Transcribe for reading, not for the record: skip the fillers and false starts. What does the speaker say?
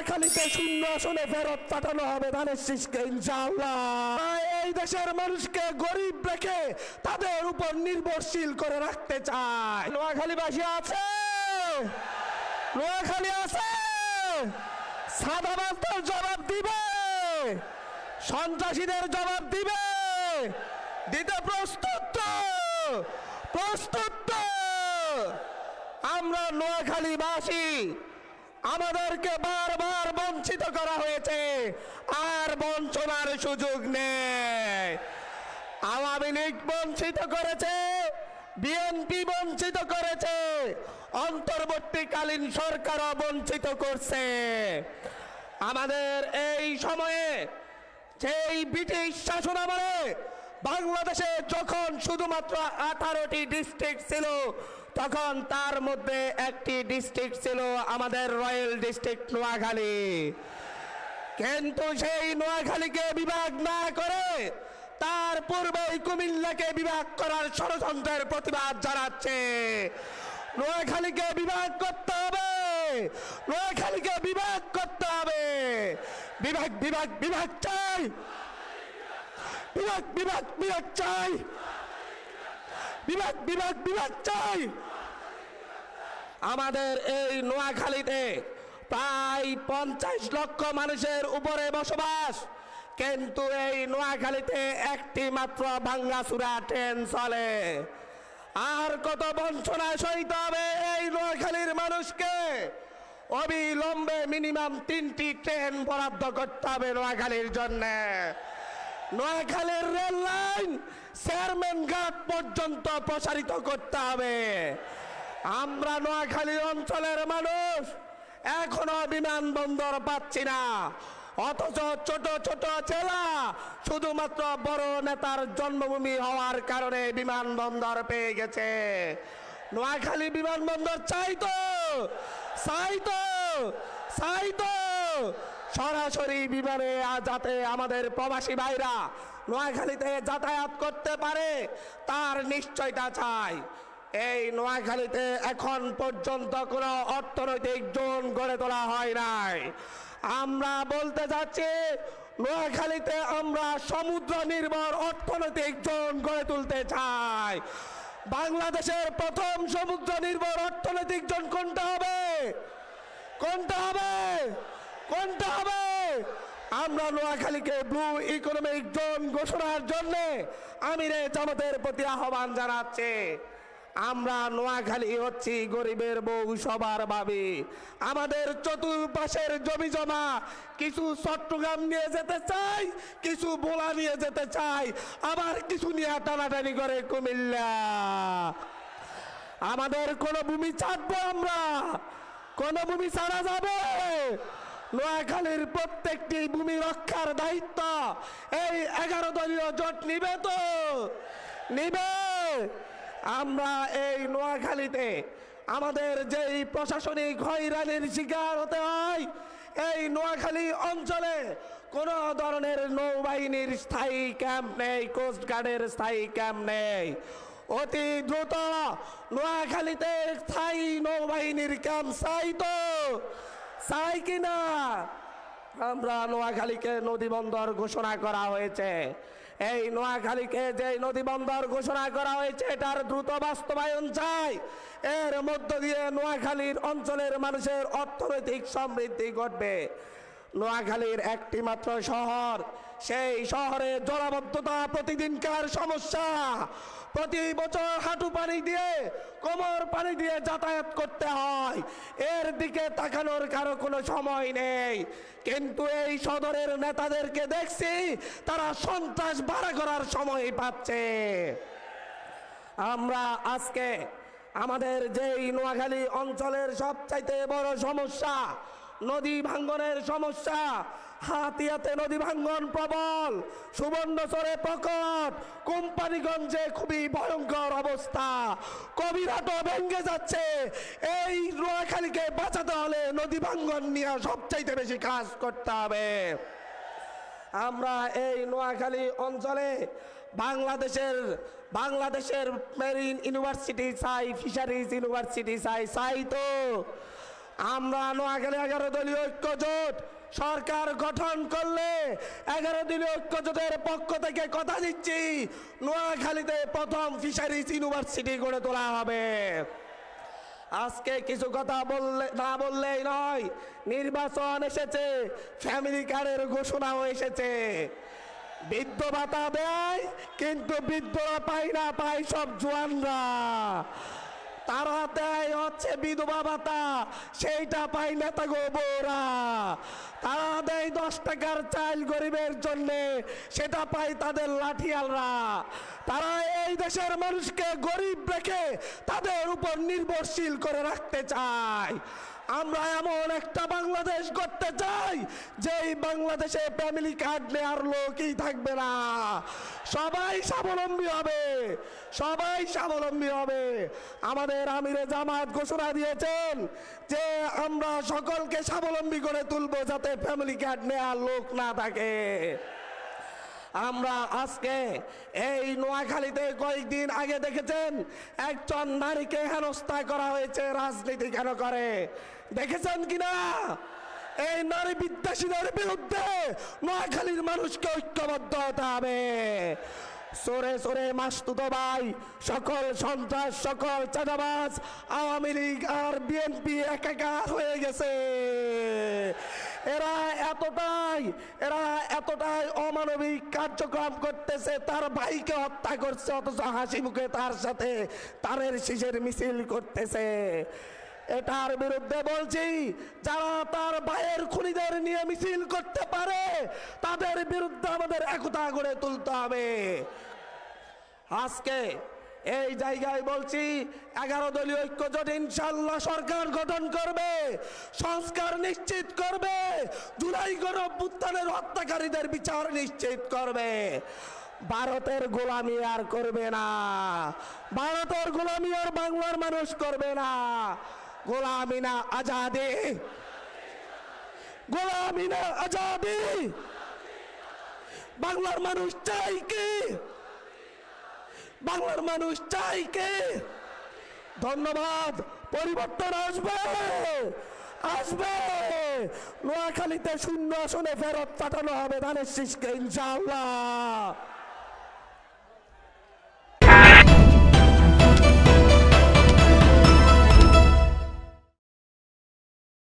নোয়াখালীতে শূন্য আসনে ফেরত পাঠানো হবে ধানের শীষকে ইনশাআল্লাহ। এই দেশের মানুষকে গরিব রেখে তাদের উপর নির্ভরশীল করে রাখতে চায়। নোয়াখালীবাসী আছে, নোয়াখালী আছে, সাদাবাজদের জবাব দিবে, সন্ত্রাসীদের জবাব দিবে, দিতে প্রস্তুত তো? প্রস্তুত তো? আমরা নোয়াখালীবাসী, আমাদেরকে বারবার বঞ্চিত করা হয়েছে, আর বঞ্চনার সুযোগ নেই। আওয়ামী লীগ বঞ্চিত করেছে, বিএনপি বঞ্চিত করেছে, অন্তর্বর্তীকালীন সরকারও বঞ্চিত করছে। আমাদের এই সময়ে সেই ব্রিটিশ শাসনামলে বাংলাদেশে যখন শুধুমাত্র 18টি ডিস্ট্রিক্ট ছিল, তখন তার মধ্যে একটি ডিস্ট্রিক্ট ছিল আমাদের রয়্যাল ডিস্ট্রিক্ট নোয়াখালী। কিন্তু সেই নোয়াখালীকে বিভাগ না করে তার পূর্বেই কুমিল্লাকে বিভাগ করার ষড়যন্ত্রের প্রতিবাদ জানাচ্ছে। নোয়াখালীকে বিভাগ করতে হবে, নোয়াখালীকে বিভাগ করতে হবে। বিভাগ বিভাগ বিভাগ চাই, বিভাগ বিভাগ বিভাগ চাই, বিভাগ বিভাগ বিভাগ চাই। আমাদের এই নোয়াখালীতে প্রায় 50 লক্ষ মানুষের উপরে বসবাস, কিন্তু এই নোয়াখালীতে একটি মাত্র ভাঙ্গাচুরা ট্রেন চলে। আর কত বঞ্চনা সইতে হবে এই নোয়াখালীর মানুষকে? অবিলম্বে মিনিমাম 3টি ট্রেন বরাদ্দ করতে হবে নোয়াখালীর জন্য। নোয়াখালীর রেল লাইন চেয়ারম্যান ঘাট পর্যন্ত প্রসারিত করতে হবে। আমরা নোয়াখালী অঞ্চলের মানুষ এখনো বিমানবন্দর পাচ্ছি না, অথচ ছোট ছোট জেলা শুধুমাত্র বড় নেতার জন্মভূমি হওয়ার কারণে বিমানবন্দর পেয়ে গেছে। নোয়াখালী বিমানবন্দর চাই তো, চাই তো, চাই তো। সরাসরি বিমানে যাতে আমাদের প্রবাসী ভাইরা নোয়াখালীতে যাতায়াত করতে পারে, তার নিশ্চয়তা চাই। এই নোয়াখালীতে এখন পর্যন্ত কোনো অর্থনৈতিক জোন গড়ে তোলা হয় নাই। আমরা বলতে যাচ্ছি, নোয়াখালীতে আমরা সমুদ্র নির্ভর অর্থনৈতিক জোন গড়ে তুলতে চাই। বাংলাদেশের প্রথম সমুদ্র নির্ভর অর্থনৈতিক জোন কোনটা হবে? কোনটা হবে? কোনটা হবে? আমরা নোয়াখালীকে ব্লু ইকোনমিক জোন ঘোষণার জন্য আমিরে জামাতের প্রতি আহ্বান জানাচ্ছে। আমরা নোয়াখালী হচ্ছি গরিবের বউ সবার ভাবি। আমাদের চতুর্পাশের জমি জমা কিছু চট্টগ্রাম নিয়ে যেতে চাই, কিছু বোলা নিয়ে যেতে চাই, আবার কিছু নিয়ে টানাটানি করে কুমিল্লা। আমাদের কোন ভূমি ছাড়বো? আমরা কোন ভূমি ছাড়া যাবে? নোয়াখালীর প্রত্যেকটি ভূমি রক্ষার দায়িত্ব এই 11 দলীয় জোট নিবে তো? নিবে? আমরা এই নোয়াখালীতে আমাদের যেই প্রশাসনিক হয়রানির শিকার হতে হয়, এই নোয়াখালী অঞ্চলে কোনো ধরনের নৌবাহিনীর স্থায়ী ক্যাম্প নেই, কোস্টগার্ডের স্থায়ী ক্যাম্প নেই। অতি দ্রুত নোয়াখালীতে স্থায়ী নৌবাহিনীর ক্যাম্প চাই তো? চাই কিনা? আমরা নোয়াখালীকে নদীবন্দর ঘোষণা করা হয়েছে। এই নোয়াখালীকে যে নদীবন্দর ঘোষণা করা হয়েছে, এটার দ্রুত বাস্তবায়ন চাই। এর মধ্য দিয়ে নোয়াখালীর অঞ্চলের মানুষের অর্থনৈতিক সমৃদ্ধি ঘটবে। নোয়াখালীর একটি মাত্র শহর, সেই শহরে জলাবদ্ধতা প্রতিদিনকার সমস্যা। প্রতি বছর হাঁটু পানি দিয়ে, কোমর পানি দিয়ে যাতায়াত করতে হয়। এর দিকে তাকানোর কারো কোনো সময় নেই। কিন্তু এই সদরের নেতাদেরকে দেখছি, তারা সন্ত্রাস বাড়া করার সময় পাচ্ছে। আমরা আজকে আমাদের যেই নোয়াখালী অঞ্চলের সবচাইতে বড় সমস্যা নদী ভাঙ্গনের সমস্যা, হাতিয়াতে নদী ভাঙ্গন প্রবল, সুবর্ণচরে প্রকট, কোম্পানিগঞ্জে খুবই ভয়ঙ্কর অবস্থা, কবিরাটও ভেঙে যাচ্ছে। এই নোয়াখালীকে বাঁচাতে হলে নদী ভাঙ্গন নিয়ে সবচাইতে বেশি কাজ করতে হবে। আমরা এই নোয়াখালী অঞ্চলে বাংলাদেশের মেরিন ইউনিভার্সিটি চাই, ফিশারিজ ইউনিভার্সিটি চাই, চাই তো? আমরা নোয়াখালী 11 দলীয় ঐক্য জোট সরকার গঠন করলে 11 দলীয় ঐক্য জোটের পক্ষ থেকে কথা দিচ্ছি, নোয়াখালীতে প্রথম ফিশারিজ ইউনিভার্সিটি গড়ে তোলা হবে। আজকে কিছু কথা না বললেই নয়, নির্বাচন এসেছে, ফ্যামিলি কার্ডের ঘোষণাও এসেছে। বৃদ্ধ ভাতা দেয়, কিন্তু বৃদ্ধরা পায় না, পায় সব জোয়ানরা। তারা দেয় হচ্ছে বিধবা ভাতা, সেইটা পায় নেতা গোবরা। তারা দেয় 10 টাকার চাল গরিবের জন্য, সেটা পায় তাদের লাঠিয়ালরা। তারা এই দেশের মানুষকে গরিব রেখে তাদের উপর নির্ভরশীল করে রাখতে চায়। আমরা এমন একটা বাংলাদেশ করতে চাই যেই বাংলাদেশে ফ্যামিলি কার্ড নেওয়ার লোকই থাকবে না, সবাই স্বাবলম্বী হবে, সবাই স্বাবলম্বী হবে। আমাদের আমিরে জামাত ঘোষণা দিয়েছেন যে আমরা সকলকে স্বাবলম্বী করে তুলবো, যাতে ফ্যামিলি কার্ড নেওয়ার লোক না থাকে। আমরা আজকে এই নোয়াখালীতে কয়েকদিন আগে দেখেছেন একজন নারীকে হেনস্থা করা হয়েছে, রাজনীতি কেন করে দেখেছেন কিনা? এই নারী বিদ্বেষীদের বিরুদ্ধে নোয়াখালীর মানুষকে ঐক্যবদ্ধ হতে হবে। সরে সরে মাসতুতো ভাই, সকল সন্ত্রাস, সকল চাঁদাবাজ, আওয়ামী লীগ আর বিএনপি একাকার হয়ে গেছে। এরা এতটাই অমানবিক কার্যক্রম করতেছে, তার ভাইকে হত্যা করছে, অথচ হাসি মুখে তার সাথে তারের শীষের মিছিল করতেছে। এটার বিরুদ্ধে বলছি, যারা তার ভাইয়ের খুনিদের নিয়ে মিছিল করতে পারে তাদের বিরুদ্ধে আমাদের একতা গড়ে তুলতে হবে। আজকে এই জায়গায় বলছি, 11 দলীয় ঐক্য জোট ইনশাল্লাহ সরকার গঠন করবে, সংস্কার নিশ্চিত করবে, জুলাই গণঅভ্যুত্থানের হত্যাকারীদের বিচার নিশ্চিত করবে। ভারতের গোলামি আর করবে না, ভারতের গোলামি আর বাংলার মানুষ করবে না। গোলামি না আজাদি, গোলামি না আজাদি। বাংলার মানুষ চাই কি? বাংলার মানুষ চাই কে? ধন্যবাদ। পরিবর্তন আসবে, আসবে। নোয়াখালীতে 0 আসনে ফেরত পাঠানো হবে ধানের শীষকে ইনশাআল্লাহ।